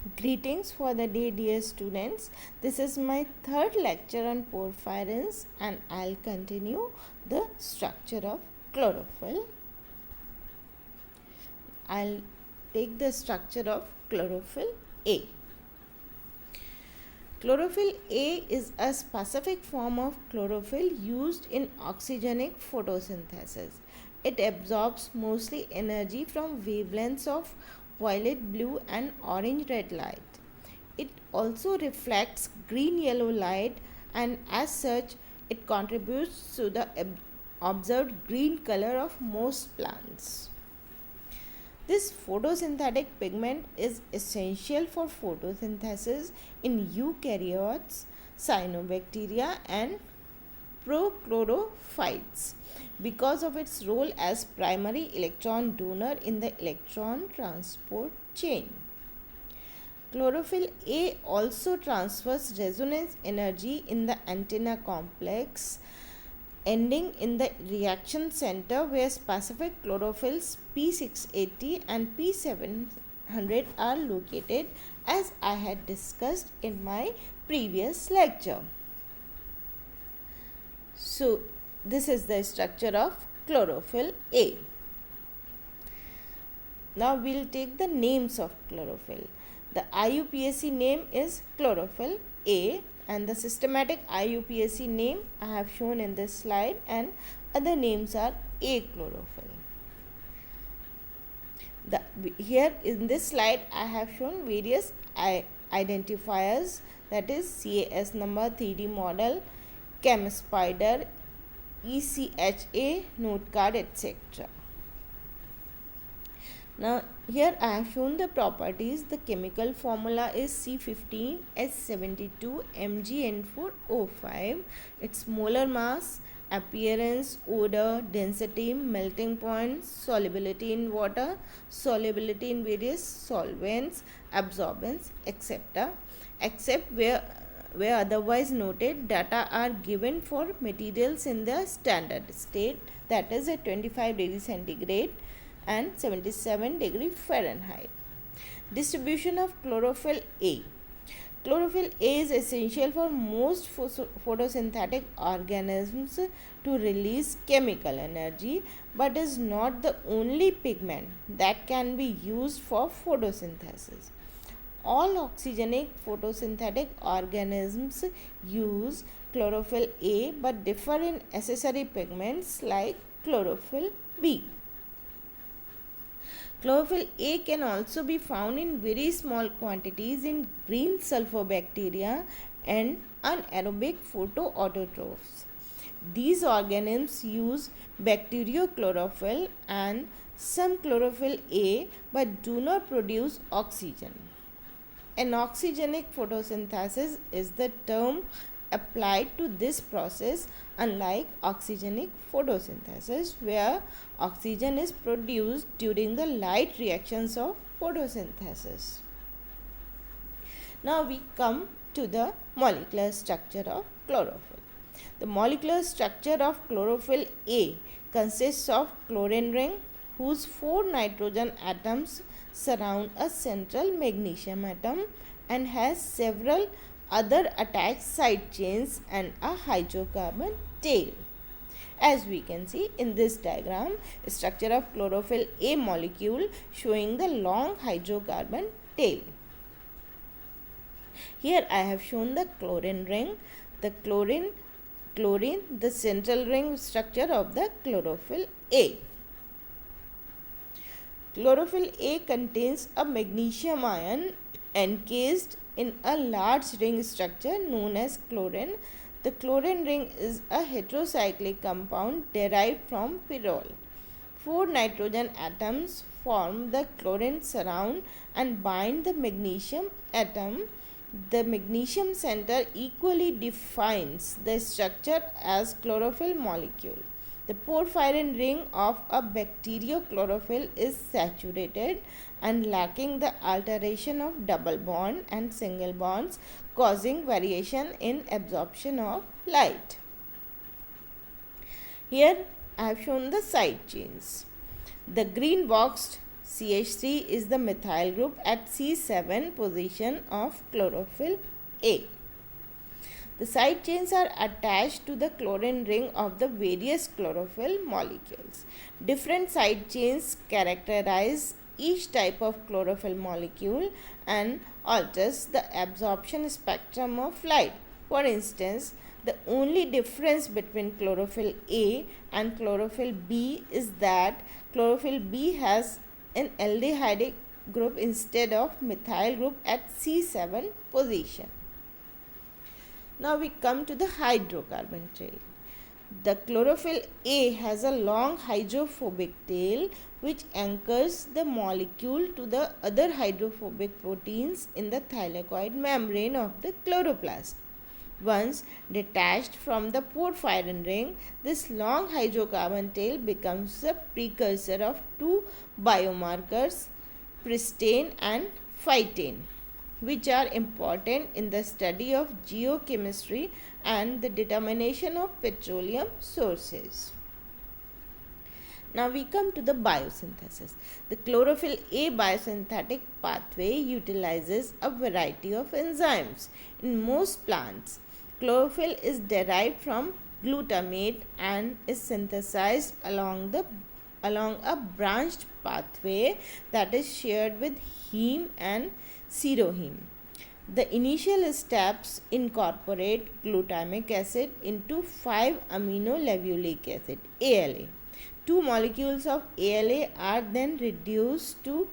Greetings for the day, dear students. This is my third lecture on porphyrins, and I'll continue the structure of chlorophyll. I'll take the structure of chlorophyll A. Chlorophyll A is a specific form of chlorophyll used in oxygenic photosynthesis. It absorbs mostly energy from wavelengths of violet, blue, and orange red light. It also reflects green yellow light, and as such, it contributes to the observed green color of most plants. This photosynthetic pigment is essential for photosynthesis in eukaryotes, cyanobacteria, and prochlorophytes because of its role as primary electron donor in the electron transport chain. Chlorophyll A also transfers resonance energy in the antenna complex, ending in the reaction center where specific chlorophylls P680 and P700 are located, as I had discussed in my previous lecture. So, this is the structure of chlorophyll A. Now, we will take the names of chlorophyll. The IUPAC name is chlorophyll A, and the systematic IUPAC name I have shown in this slide, and other names are A chlorophyll. Here in this slide I have shown various identifiers, that is CAS number, 3D model, ChemSpider, ECHA, note card, etc. Now here I have shown the properties. The chemical formula is C15H72 MgN4O5. Its molar mass, appearance, odor, density, melting point, solubility in water, solubility in various solvents, absorbance, etc. Except where otherwise noted, data are given for materials in their standard state, that is at 25 degrees centigrade and 77 degree Fahrenheit. Distribution of chlorophyll A. Chlorophyll A is essential for most photosynthetic organisms to release chemical energy, but is not the only pigment that can be used for photosynthesis. All oxygenic photosynthetic organisms use chlorophyll A but differ in accessory pigments like chlorophyll B. Chlorophyll A can also be found in very small quantities in green sulfobacteria and anaerobic photoautotrophs. These organisms use bacteriochlorophyll and some chlorophyll A but do not produce oxygen. Anoxygenic photosynthesis is the term applied to this process, unlike oxygenic photosynthesis where oxygen is produced during the light reactions of photosynthesis. Now we come to the molecular structure of chlorophyll. The molecular structure of chlorophyll A consists of chlorine ring whose 4 nitrogen atoms surround a central magnesium atom and has several other attached side chains and a hydrocarbon tail. As we can see in this diagram, structure of chlorophyll A molecule showing the long hydrocarbon tail. Here I have shown the chlorine ring, the chlorine, the central ring structure of the chlorophyll A. Chlorophyll A contains a magnesium ion encased in a large ring structure known as chlorine. The chlorine ring is a heterocyclic compound derived from pyrrole. 4 nitrogen atoms form the chlorine surround and bind the magnesium atom. The magnesium center equally defines the structure as chlorophyll molecule. The porphyrin ring of a bacteriochlorophyll is saturated and lacking the alteration of double bond and single bonds, causing variation in absorption of light. Here I have shown the side chains. The green boxed CH3 is the methyl group at C7 position of chlorophyll A. The side chains are attached to the chlorine ring of the various chlorophyll molecules. Different side chains characterize each type of chlorophyll molecule and alters the absorption spectrum of light. For instance, the only difference between chlorophyll A and chlorophyll B is that chlorophyll B has an aldehyde group instead of methyl group at C7 position. Now we come to the hydrocarbon trail. The chlorophyll A has a long hydrophobic tail which anchors the molecule to the other hydrophobic proteins in the thylakoid membrane of the chloroplast. Once detached from the porphyrin ring, this long hydrocarbon tail becomes the precursor of two biomarkers, pristane and phytane, which are important in the study of geochemistry and the determination of petroleum sources. Now we come to the biosynthesis. The chlorophyll A biosynthetic pathway utilizes a variety of enzymes. In most plants, chlorophyll is derived from glutamate and is synthesized along a branched pathway that is shared with heme and seroheme. The initial steps incorporate glutamic acid into 5-aminolevulic acid ALA. Two molecules of ALA are then reduced to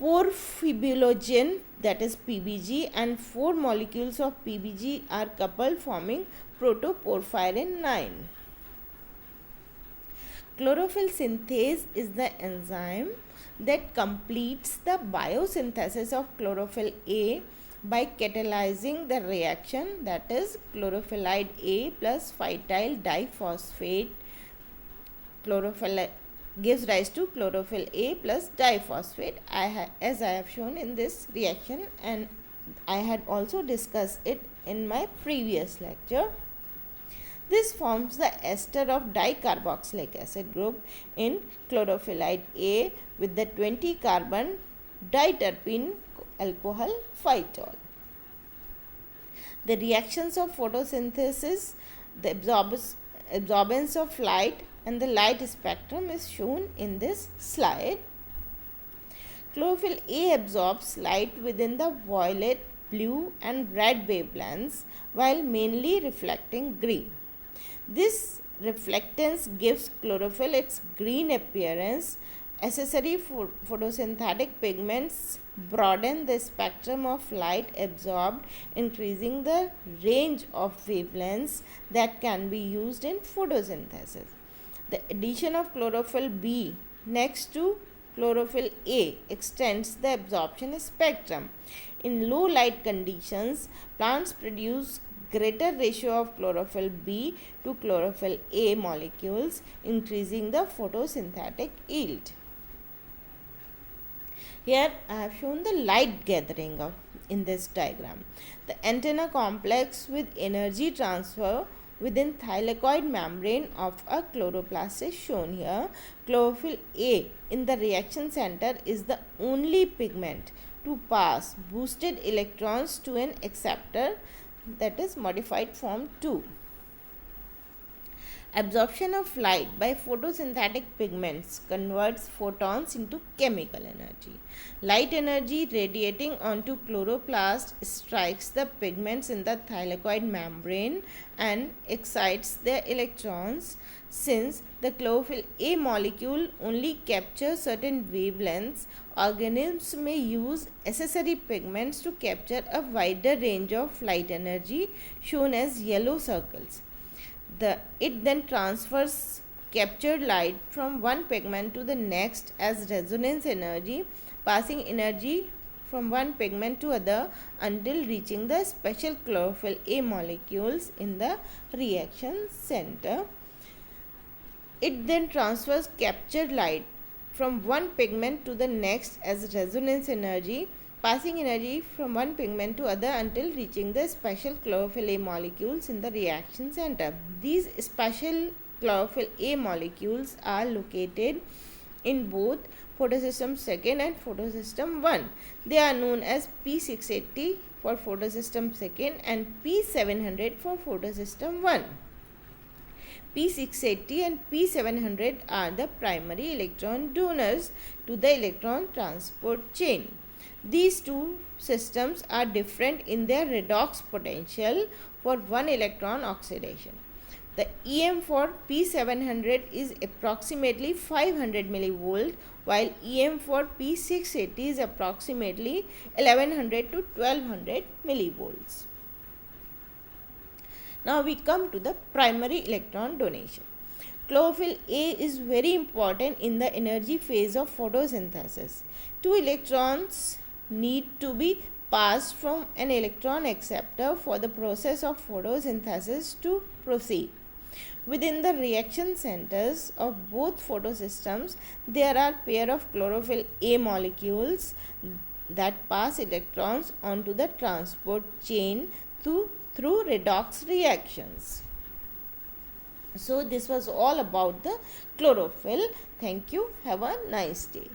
porphybilogen, that is PBG, and 4 molecules of PBG are coupled forming protoporphyrin 9. Chlorophyll synthase is the enzyme that completes the biosynthesis of chlorophyll A by catalyzing the reaction, that is chlorophyllide A plus phytyl diphosphate. Chlorophyll gives rise to chlorophyll A plus diphosphate, as I have shown in this reaction, and I had also discussed it in my previous lecture. This forms the ester of dicarboxylic acid group in chlorophyllide A with the 20 carbon diterpene alcohol phytol. The reactions of photosynthesis, the absorbance of light and the light spectrum is shown in this slide. Chlorophyll A absorbs light within the violet, blue and red wavelengths while mainly reflecting green. This reflectance gives chlorophyll its green appearance. Accessory photosynthetic pigments broaden the spectrum of light absorbed, increasing the range of wavelengths that can be used in photosynthesis. The addition of chlorophyll B next to chlorophyll A extends the absorption spectrum. In low light conditions, plants produce greater ratio of chlorophyll B to chlorophyll A molecules, increasing the photosynthetic yield. Here I have shown the light gathering in this diagram. The antenna complex with energy transfer within thylakoid membrane of a chloroplast is shown here. Chlorophyll A in the reaction center is the only pigment to pass boosted electrons to an acceptor, that is modified form 2. Absorption of light by photosynthetic pigments converts photons into chemical energy. Light energy radiating onto chloroplast strikes the pigments in the thylakoid membrane and excites their electrons. Since the chlorophyll A molecule only captures certain wavelengths, organisms may use accessory pigments to capture a wider range of light energy, shown as yellow circles. It then transfers captured light from one pigment to the next as resonance energy, passing energy from one pigment to other until reaching the special chlorophyll A molecules in the reaction center. It then transfers captured light from one pigment to the next as resonance energy, passing energy from one pigment to other until reaching the special chlorophyll A molecules in the reaction center. These special chlorophyll A molecules are located in both photosystem second and photosystem 1. They are known as P680 for photosystem second and P700 for photosystem 1. P680 and P700 are the primary electron donors to the electron transport chain. These two systems are different in their redox potential for one electron oxidation. The EM for P700 is approximately 500 millivolt, while EM for P680 is approximately 1100 to 1200 millivolts. Now we come to the primary electron donation. Chlorophyll A is very important in the energy phase of photosynthesis. Two electrons need to be passed from an electron acceptor for the process of photosynthesis to proceed. Within the reaction centers of both photosystems, there are pair of chlorophyll A molecules that pass electrons onto the transport chain through redox reactions. So this was all about the chlorophyll. Thank you. Have a nice day.